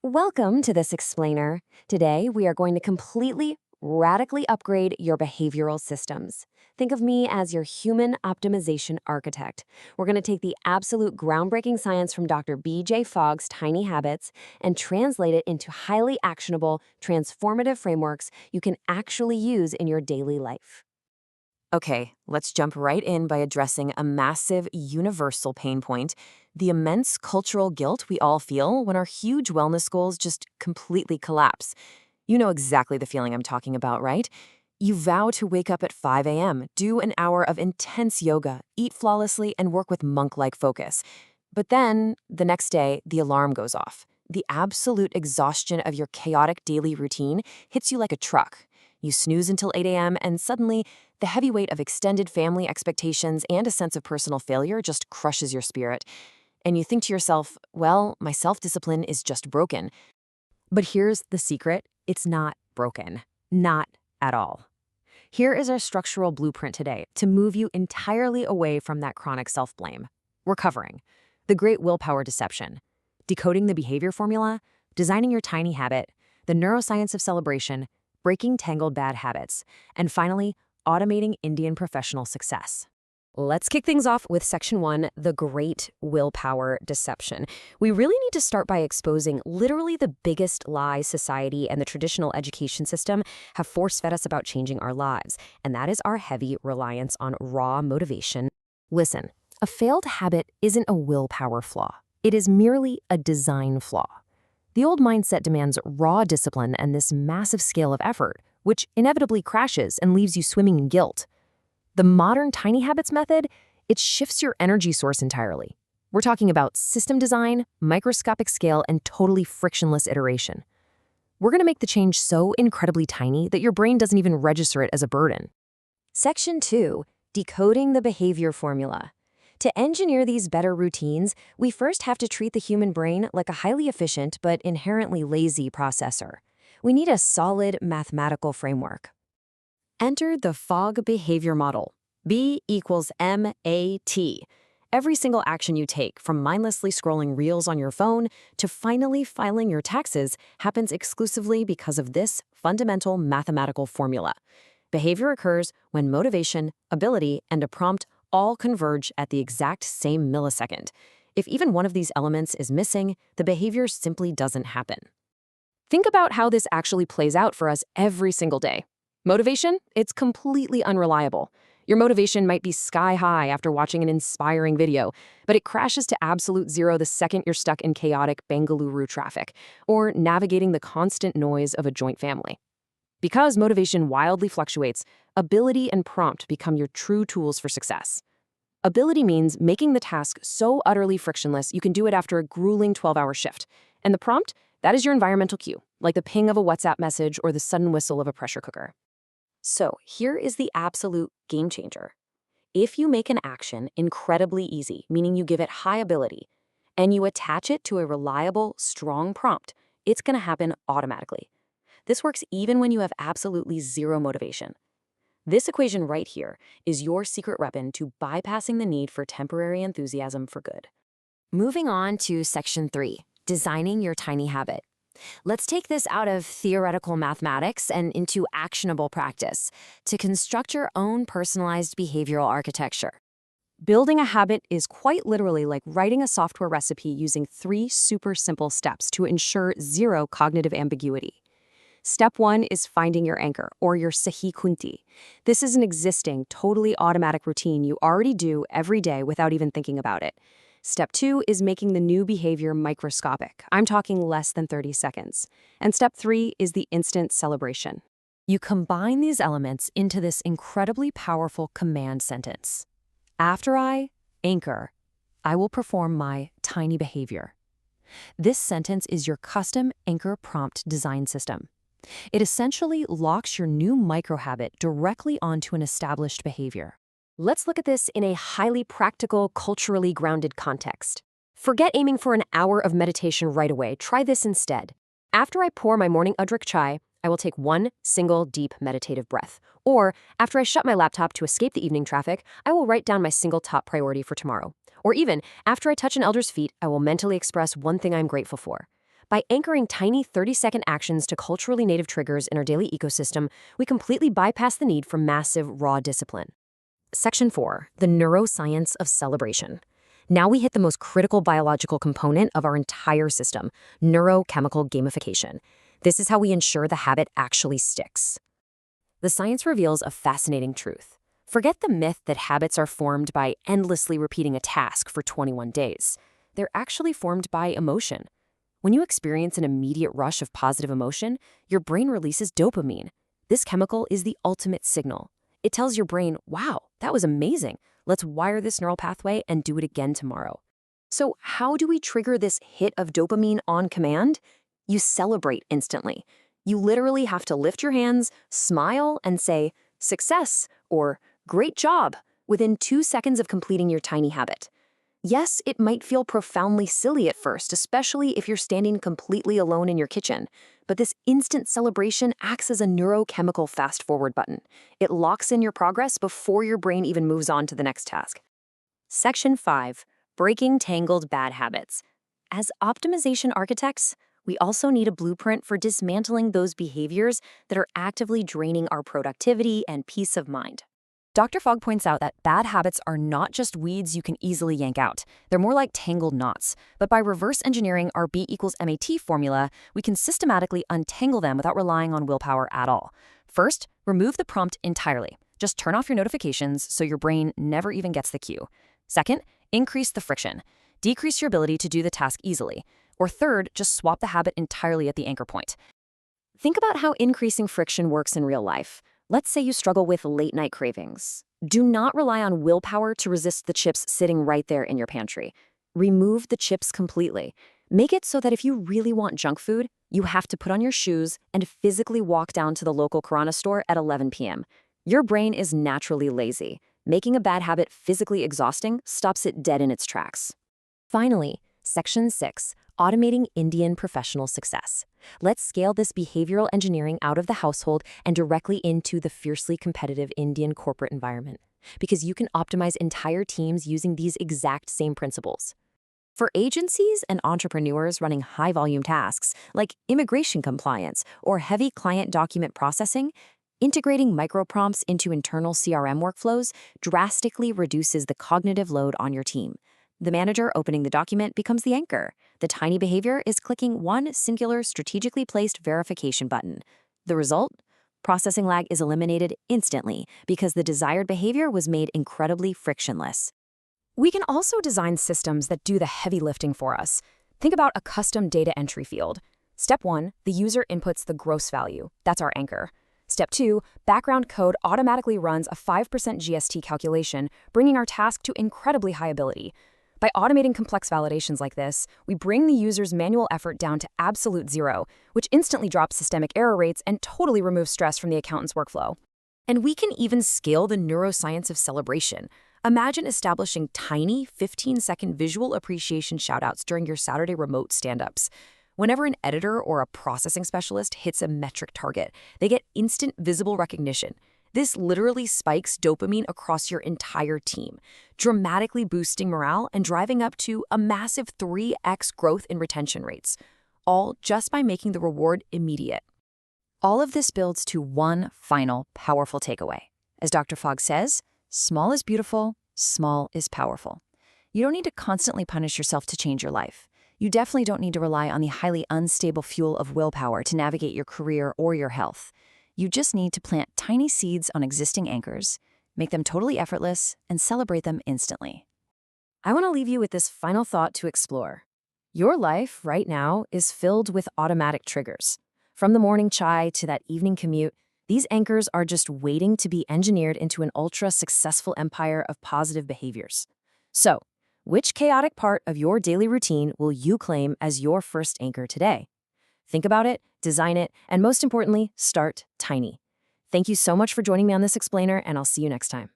Welcome to this explainer. Today, we are going to completely, radically upgrade your behavioral systems. Think of me as your human optimization architect. We're going to take the absolute groundbreaking science from Dr. B.J. Fogg's Tiny Habits and translate it into highly actionable, transformative frameworks you can actually use in your daily life. Okay, let's jump right in by addressing a massive universal pain point, the immense cultural guilt we all feel when our huge wellness goals just completely collapse. You know exactly the feeling I'm talking about, right? You vow to wake up at 5 a.m., do an hour of intense yoga, eat flawlessly, and work with monk-like focus. But then, the next day, the alarm goes off. The absolute exhaustion of your chaotic daily routine hits you like a truck. You snooze until 8 a.m., and suddenly, the heavy weight of extended family expectations and a sense of personal failure just crushes your spirit. And you think to yourself, well, my self-discipline is just broken. But here's the secret. It's not broken. Not at all. Here is our structural blueprint today to move you entirely away from that chronic self-blame. We're covering the great willpower deception, decoding the behavior formula, designing your tiny habit, the neuroscience of celebration, breaking tangled bad habits, and finally, automating Indian professional success. Let's kick things off with Section 1, the great willpower deception. We really need to start by exposing literally the biggest lie society and the traditional education system have force-fed us about changing our lives, and that is our heavy reliance on raw motivation. Listen, a failed habit isn't a willpower flaw. It is merely a design flaw. The old mindset demands raw discipline and this massive scale of effort, which inevitably crashes and leaves you swimming in guilt. The modern tiny habits method, it shifts your energy source entirely. We're talking about system design, microscopic scale, and totally frictionless iteration. We're going to make the change so incredibly tiny that your brain doesn't even register it as a burden. Section 2, decoding the behavior formula. To engineer these better routines, we first have to treat the human brain like a highly efficient but inherently lazy processor. We need a solid mathematical framework. Enter the Fogg Behavior Model. B equals MAT. Every single action you take, from mindlessly scrolling reels on your phone to finally filing your taxes, happens exclusively because of this fundamental mathematical formula. Behavior occurs when motivation, ability, and a prompt all converge at the exact same millisecond. If even one of these elements is missing, the behavior simply doesn't happen. Think about how this actually plays out for us every single day. Motivation? It's completely unreliable. Your motivation might be sky high after watching an inspiring video, but it crashes to absolute zero the second you're stuck in chaotic Bengaluru traffic or navigating the constant noise of a joint family. Because motivation wildly fluctuates, ability and prompt become your true tools for success. Ability means making the task so utterly frictionless you can do it after a grueling 12-hour shift. And the prompt? That is your environmental cue, like the ping of a WhatsApp message or the sudden whistle of a pressure cooker. So here is the absolute game changer. If you make an action incredibly easy, meaning you give it high ability, and you attach it to a reliable, strong prompt, it's going to happen automatically. This works even when you have absolutely zero motivation. This equation right here is your secret weapon to bypassing the need for temporary enthusiasm for good. Moving on to Section 3, designing your tiny habit. Let's take this out of theoretical mathematics and into actionable practice to construct your own personalized behavioral architecture. Building a habit is quite literally like writing a software recipe using 3 super simple steps to ensure zero cognitive ambiguity. Step 1 is finding your anchor, or your sahi kunti. This is an existing, totally automatic routine you already do every day without even thinking about it. Step 2 is making the new behavior microscopic. I'm talking less than 30 seconds. And step 3 is the instant celebration. You combine these elements into this incredibly powerful command sentence. After I anchor, I will perform my tiny behavior. This sentence is your custom anchor prompt design system. It essentially locks your new microhabit directly onto an established behavior. Let's look at this in a highly practical, culturally grounded context. Forget aiming for an hour of meditation right away. Try this instead. After I pour my morning adrak chai, I will take one single deep meditative breath. Or after I shut my laptop to escape the evening traffic, I will write down my single top priority for tomorrow. Or even after I touch an elder's feet, I will mentally express one thing I'm grateful for. By anchoring tiny 30-second actions to culturally native triggers in our daily ecosystem, we completely bypass the need for massive, raw discipline. Section 4, the neuroscience of celebration. Now we hit the most critical biological component of our entire system, neurochemical gamification. This is how we ensure the habit actually sticks. The science reveals a fascinating truth. Forget the myth that habits are formed by endlessly repeating a task for 21 days. They're actually formed by emotion. When you experience an immediate rush of positive emotion, your brain releases dopamine. This chemical is the ultimate signal. It tells your brain, wow, that was amazing. Let's wire this neural pathway and do it again tomorrow. So how do we trigger this hit of dopamine on command? You celebrate instantly. You literally have to lift your hands, smile, and say, success, or great job, within 2 seconds of completing your tiny habit. Yes, it might feel profoundly silly at first, especially if you're standing completely alone in your kitchen. But this instant celebration acts as a neurochemical fast-forward button. It locks in your progress before your brain even moves on to the next task. Section 5. Breaking tangled bad habits. As optimization architects, we also need a blueprint for dismantling those behaviors that are actively draining our productivity and peace of mind. Dr. Fogg points out that bad habits are not just weeds you can easily yank out. They're more like tangled knots. But by reverse engineering our B equals MAT formula, we can systematically untangle them without relying on willpower at all. First, remove the prompt entirely. Just turn off your notifications so your brain never even gets the cue. Second, increase the friction. Decrease your ability to do the task easily. Or third, just swap the habit entirely at the anchor point. Think about how increasing friction works in real life. Let's say you struggle with late-night cravings. Do not rely on willpower to resist the chips sitting right there in your pantry. Remove the chips completely. Make it so that if you really want junk food, you have to put on your shoes and physically walk down to the local Kirana store at 11 p.m. Your brain is naturally lazy. Making a bad habit physically exhausting stops it dead in its tracks. Finally, Section 6, automating Indian professional success. Let's scale this behavioral engineering out of the household and directly into the fiercely competitive Indian corporate environment, because you can optimize entire teams using these exact same principles. For agencies and entrepreneurs running high-volume tasks like immigration compliance or heavy client document processing, integrating microprompts into internal CRM workflows drastically reduces the cognitive load on your team. The manager opening the document becomes the anchor. The tiny behavior is clicking one singular, strategically placed verification button. The result? Processing lag is eliminated instantly because the desired behavior was made incredibly frictionless. We can also design systems that do the heavy lifting for us. Think about a custom data entry field. Step 1, the user inputs the gross value. That's our anchor. Step 2, background code automatically runs a 5% GST calculation, bringing our task to incredibly high ability. By automating complex validations like this, we bring the user's manual effort down to absolute zero, which instantly drops systemic error rates and totally removes stress from the accountant's workflow. And we can even scale the neuroscience of celebration. Imagine establishing tiny 15-second visual appreciation shoutouts during your Saturday remote stand-ups. Whenever an editor or a processing specialist hits a metric target, they get instant visible recognition. This literally spikes dopamine across your entire team, dramatically boosting morale and driving up to a massive 3x growth in retention rates, all just by making the reward immediate. All of this builds to one final powerful takeaway. As Dr. Fogg says, small is beautiful, small is powerful. You don't need to constantly punish yourself to change your life. You definitely don't need to rely on the highly unstable fuel of willpower to navigate your career or your health. You just need to plant tiny seeds on existing anchors, make them totally effortless, and celebrate them instantly. I want to leave you with this final thought to explore. Your life right now is filled with automatic triggers. From the morning chai to that evening commute, these anchors are just waiting to be engineered into an ultra-successful empire of positive behaviors. So, which chaotic part of your daily routine will you claim as your first anchor today? Think about it, design it, and most importantly, start tiny. Thank you so much for joining me on this explainer, and I'll see you next time.